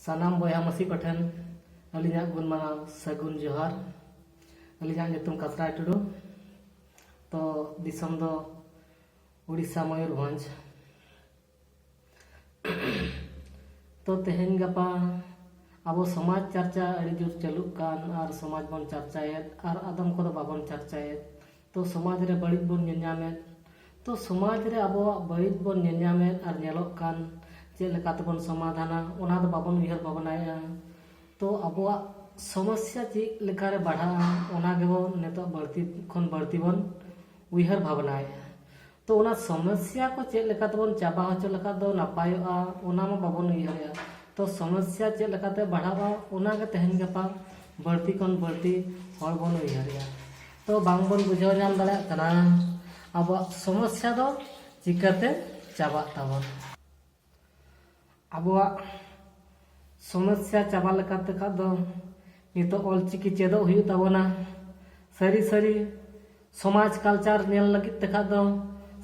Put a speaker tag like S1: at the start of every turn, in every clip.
S1: सानाम बया मसी कोठेन अलिया गुण माना सगुन जोहार अलिया नितुम कसरा टुडू तो दिसम दो उड़ीसा मयूरभंज तो तेहेन गपा अब समाज चर्चा अड़ी जोर चालू कान और समाज बन चर्चाएत और आदम को बाबन चर्चाएत तो समाज रे बड़ित बन नेनामेत तो समाज रे अब बड़ित बन नेनामेत और नेलोक कान चेक लेकाते बन समाधाना ओना दो बाबन उयहर भावनाया तो अबवा समस्या चेक लेकारे बढ़ा ओना गेबो नेतो बढ़ती खन बढ़ती बन उयहर भावनाया तो ओना समस्या को चेक लेकाते बन चाबा होचो लेका दो नापायोआ ओना मा बाबन उयहरया तो समस्या चेक लेकाते बढ़ावा ओना गे तेहेन गपा बढ़ती खन बढ़ती हर बन उयहरया तो बांग बन बुझाव नाम दाड़ा कना अब समस्या दो चिकाते चाबा ताबन अब समस्या चाबा लेकाते का दो नितो ऑलचिकी चेदो हुयु ताबोना सरी सरी समाज कल्चर नेल लगित तेखा दो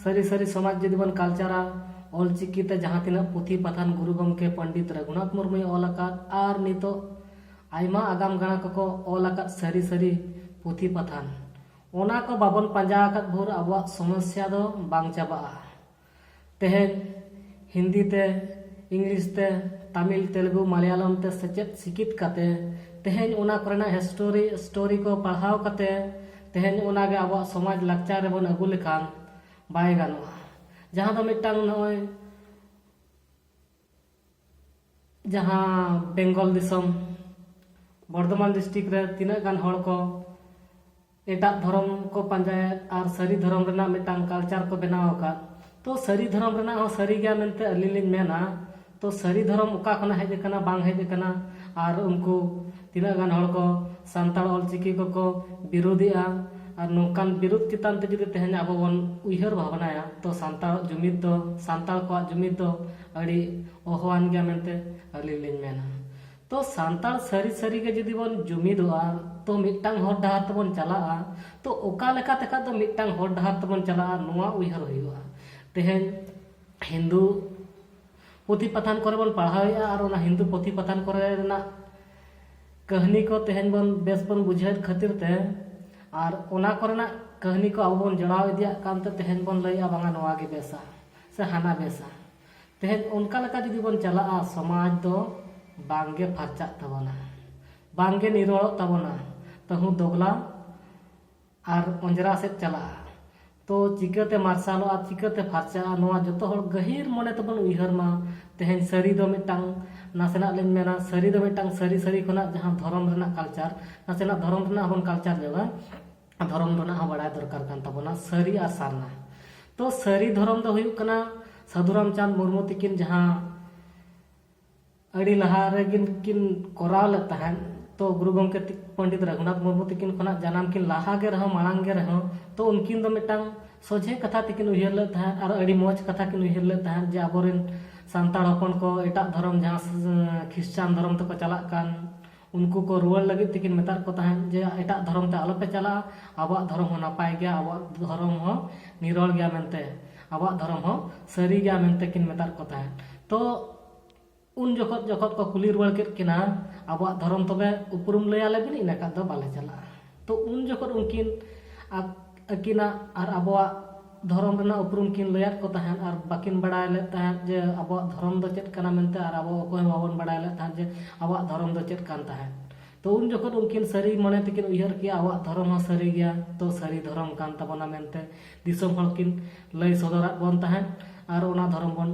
S1: सरी सरी समाज जदि बन कल्चरा ऑलचिकी ते जहां तिना पुथी पथान गुरु गमके पंडित रघुनाथ मुर्मू ऑलका आर नितो आयमा आगाम गणा को ऑलका सरी सरी पुथी पथान ओना को बाबन पंजा आकात भोर अब समस्या दो बांग चाबा तेहेन हिंदी ते इंग्लिश ते तमिल तेलुगु मलयालम ते सचेत सिकित काते तेहेन ओना करना स्टोरी को पढ़ाव काते तेहेन ओना गे अब समाज लाक्चार रे बन अगु लेखान बाय गानोआ जहां दो मिटांग नय जहां बेंगल दिसम बर्धमान डिस्ट्रिक्ट रे तिना गान हड़ को एटा धर्म को पंजाय और सरी धर्म रेना मिटांग कल्चर को बनाव का तो सरी धर्म रेना हो सरी गया मेनते अली लिन मेना तो सरी धर्म उका खना हेज कना बांग हेज कना और उनको तिना गान हड़ को संताल ऑलचिकी को विरोधिया और नोकान विरोध चितान ते जुदी तेहेन अब बन उयहर भावनाया तो संताल जुमिद दो संताल को जुमिद दो अड़ी ओहवान गया मेनते अली लिन मेना तो संताल सरी सरी के जुदी बन जुमिदोआ तो मिटांग हर डहार तबन चला तो ओका लेका तेका तो मिटांग हर डहार तबन चला नोआ उयहर हुआ तेहेन हिंदू पुथी पथान करे बन पढ़ावेआ और ओना हिंदू पुथी पथान करे रेना कहानी को तेहेन बन बेस बन बुझाइत खातिर ते और ओना करना कहानी को अब बन जड़ाव इदिया कानते तेहेन बन लइया बांगा नोआ गे बेसा से हाना बेसा तेहेन उनका लेका जुदी बन चला समाज दो बांगे फरचा तबना बांगे निरोड़ तबना तहु दोगला और अंजरा से चला तो चिकाते मार्शालो और चिकाते फरचा नोआ जतो हर गहिर मने तबन उयहर मा तेहेन सरी दो मिटांग नासेना लेन मेना सरी दो मिटांग सरी सरी खना जहां धर्म रेना कल्चर नासेना धर्म रेना बन कल्चर देवा धर्म रेना हो बड़ा दरकार कान तबना सरी और सारना तो सरी धर्म दो हुयु कना साधुराम चांद मुर्मू तिकिन जहां अड़ी लहा रे किन कोराव ले तहन तो गुरु गमके पंडित रघुनाथ मुर्मू तिकिन खना जनाम किन लाहा गे रहो मांग गे रहो तो उनकिन दो मिटांग सोझे कथा तिकिन उयहर ले तहन और अड़ी मौज कथा किन उयहर ले तहन जे आबोरेन संताड़ हपन को एटा धर्म जहां ख्रिस्टान धर्म तक चला कान उनको को रुआड़ लगे तिकिन मेतार को तहन जे एटा धर्म ते आलोपे चला आबा धर्म हो नापाय गया आबा धर्म हो निरोड़ गया मेनते आबा धर्म हो सरी गया मेनते किन मेतार को तहन तो उन जखत जखत को कुली रुआड़ के किना अब धर्म तबे उपरुम लयाले बिन इनका दो बाले चला तो उन जखत उनकिन अकिना और अब धर्म रेना उपरुम किन लयात को तहन और बाकिन बड़ाय ले तहन जे अब धर्म दो चेत कना मेनते और अब कोई बाबन बड़ाय ले तहन जे अब धर्म दो चेत कान तहन तो उन जखत उनकिन सरी मने तिकिन उयहर किया अब धर्म हो सरी गया तो सरी धर्म कान तबना मेनते दिसम हर किन लय सदरात बन तहन और ओना धर्म बन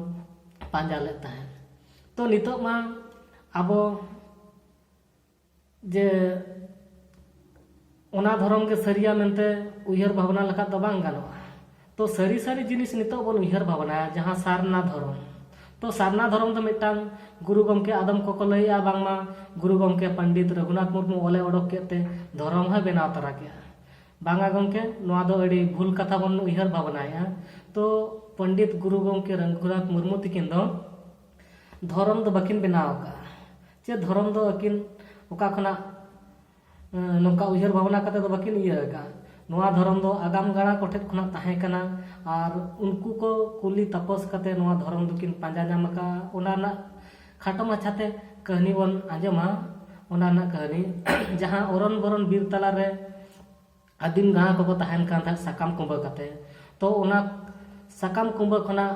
S1: पांजा ले तहन तो नितो मा अब जे ओना धर्म के सरिया मेनते उयहर भावना लेखा तो बांग गानोआ तो सरी सरी जिनिस नितो बन उयहर भावना जहां सारना धर्म तो सारना धर्म तो मिटांग गुरु गमके आदम को लइया बांगमा गुरु गमके पंडित रघुनाथ मुर्मू ओले ओडक केते धर्म है बनाव तरा के बांगा गमके नोआ दो अड़ी भूल कथा बन उयहर भावनाया तो पंडित गुरु गमके रघुनाथ मुर्मू तिकिन दो धर्म दो बकिन बनाव का चे धर्म दो अकिन ओका खना नोका उयहर भावना कते दो बकिन इया का नोआ धर्म दो आगाम गाड़ा कोठेत खना ताहे कना और उनको को कुली तपस कते नोआ धर्म दुकिन पांजा नाम का ओना ना खाटो माछाते कहनी बन आंजमा ओना रना कहनी जहां ओरन बोरन बीर तला रे आदिम गाँ को तहन कान था साकाम कुंबा कते तो ओना साकाम कुंबा खना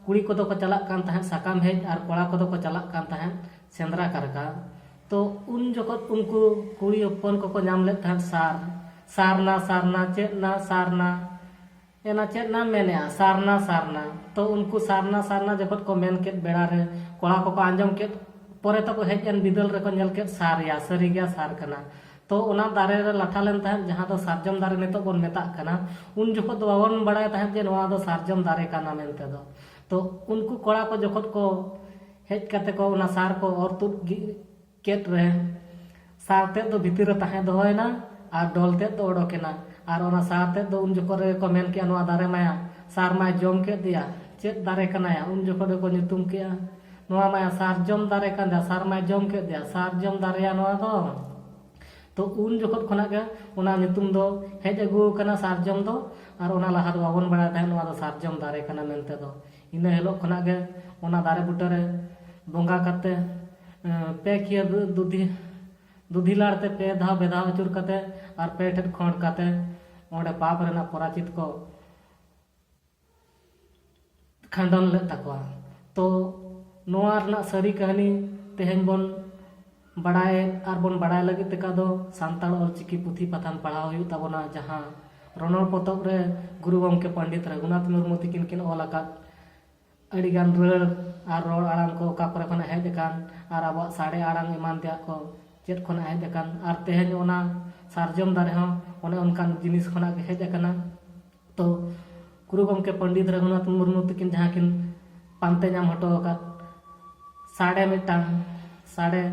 S1: कुड़ी को को चलाक कान तहन साकाम हेज और कोड़ा को चलाक कान तहन सेंद्रा कारका तो उन जगत उनको कुड़ी हपन को नाम ले तहन सारना सारना चेतना सारना एना चेतना मेने सारना सारना तो उनको सारना सारना जगत को मेन के बेड़ा रे कोड़ा को आंजम के परे तो को हेज एन बिदल रे को नेल के सारिया सरी गया सार कना तो ओना दारे रे लाठा लेन तहन जहां तो सारजम दारे नितो बन मेता कना उन जगत दो बावन बड़ाय तहन जे नोआ दो सारजम दारे कना मेनते दो तो उनको कोड़ा को जगत को हेज कते को ओना सार को और तुद केट रे सारते तो भीतर रे तहे दोयना और डोलते तो ओडोकेना और ओना सारते तो उन जगत रे को मेन के नोआ दारे माया सार माय जम के दिया चेत दारे कनाया उन जगत को नितुम के नोआ माया सारजम दारे कना सार माय जम के दिया सारजम दारेया नोआ दो तो उन जगत खना के ओना नितुम दो हेज अगु कना सारजम दो और ओना लहा दो बाबन बड़ा तहन नोआ दो सारजम दारे कना मेनते दो इन हेलो खना के ओना दारे बुटा रे बोंगा कते पे किया दुधी लाड़ते पे धाव बेधाव अचुर कते और पे ठेट खोंड कते ओंडे पाप रेना पराचित को खंडन ले तकवा तो नोआ रना सरी कहानी तेहन बोन बड़ाए और बोन बड़ाए लगे तक दो सानताड़ ऑलचिकी पुथी पथान पढ़ाव हुई तबना जहां रणोड़ पोतब रे गुरु गमके पंडित रघुनाथ मुर्मू तिकिन किन ऑल आकाद अड़ीगान रड़ और रोड़ आड़ांग को का करे खना हेज अकान और अब साड़े आड़ांग ईमान त्या को चेत खना हेज अकान और तेहन ओना सारजम दारे हो ओने उनकान जिनिस खना हेज अकाना तो गुरु गमके पंडित रघुनाथ मुर्मू तिकिन जहां किन पांते नाम हटो का साड़े मिटांग साड़े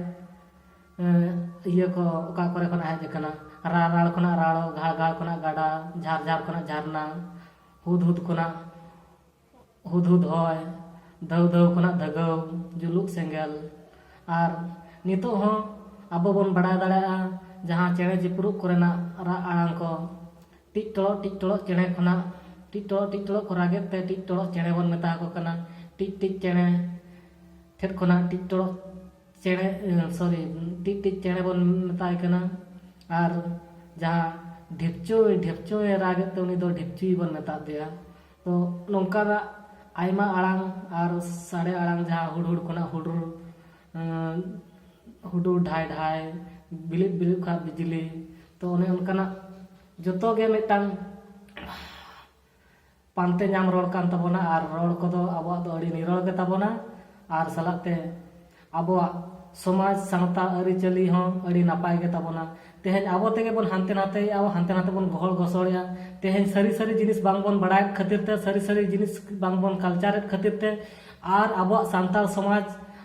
S1: इये को का करे खना हेज अकाना राड़ खना राड़ो घाड़ घाड़ खना गाडा झार झार खना झरना हुद हुद खना हुद हुद होय धव धव खना धगव जुलुक सेंगल और नितो हो अब बन बड़ा दाड़ा जहां चेणे चिपरुक कोरेना रा आड़ांग को टिटोड़ो चेणे खना टिटोड़ो को रागे ते टिटोड़ो चेणे बन मेता को कना टिट चेणे ठेट खना टिटोड़ो चेणे सॉरी टिट चेणे बन मेताय कना और जहां ढेपचो रागे ते उनी दो ढेपची बन मेता दिया तो नोंका आयमा आड़ांग और साड़े आड़ांग जहां हुडहुड खना हुडुर ढाई ढाई बिलिप बिलिप खा बिजली तो उन्हें उनका जोतो गे मिटांग पांते नाम रोड कान तबोना और रोड को दो अब दो अड़ी निरोल के तबोना और सलाते अब समाज सानता अरिचली हो अड़ी नापाय के तबोना तेहन अब तेगे बन हानते नाते बन गहल गसड़िया तेहन सरी सरी जिनिस बांग बन बड़ाय खातिर ते सरी जिनिस बांग बन कल्चर खातिर ते और अब सानताड़ समाज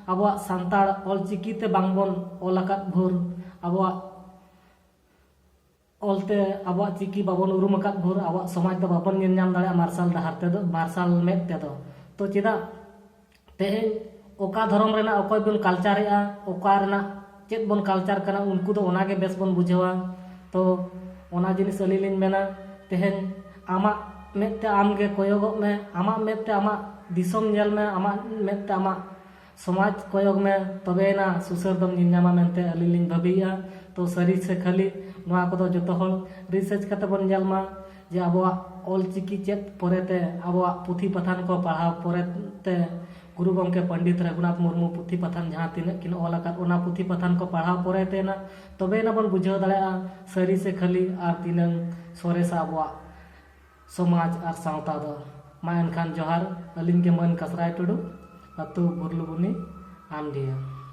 S1: अब सानताड़ ऑलचिकी ते बांग बन ओलाकात भोर अब ओलते अब चिकी बाबन उरुम अकात भोर अब समाज तो बाबन नाम दाड़ा मार्शल डहार ते दो मार्शल मेद ते दो तो चेदा तेहन ओका धर्म रेना ओकय बन कल्चर या ओका रेना चेत बन कल्चर कना उनको तो ओनागे बेस बन बुझेवा तो ओना जिनिस अली लिन मेना तेहन आमा मेते आमगे कोयोगोग में आमा मेते आमा दिसम नेल में आमा मेते आमा समाज कोयोग में तबेना सुसर दम निन्यामा मेनते अली लिन भाबिया तो सरी से खाली नोआ को दो जतो हल रिसर्च कते बन नेलमा जे आबोआ ऑलचिकी चेत परेते आबोआ पुथी पथान को पढ़ाव परेते गुरु गमके पंडित रघुनाथ मुर्मू पुथी पथान जहां तीन किन ऑल आकाद ओना पुथी पथान को पढ़ाव परेते ना तबेना बन बुझाव दाड़ा सरी से खाली और तीनंग सोरेसा आबोआ समाज और सावता दो मा एनखान जोहार अलिन के मन कसराय टुडू अतु बुरलुबुनी आमडिया।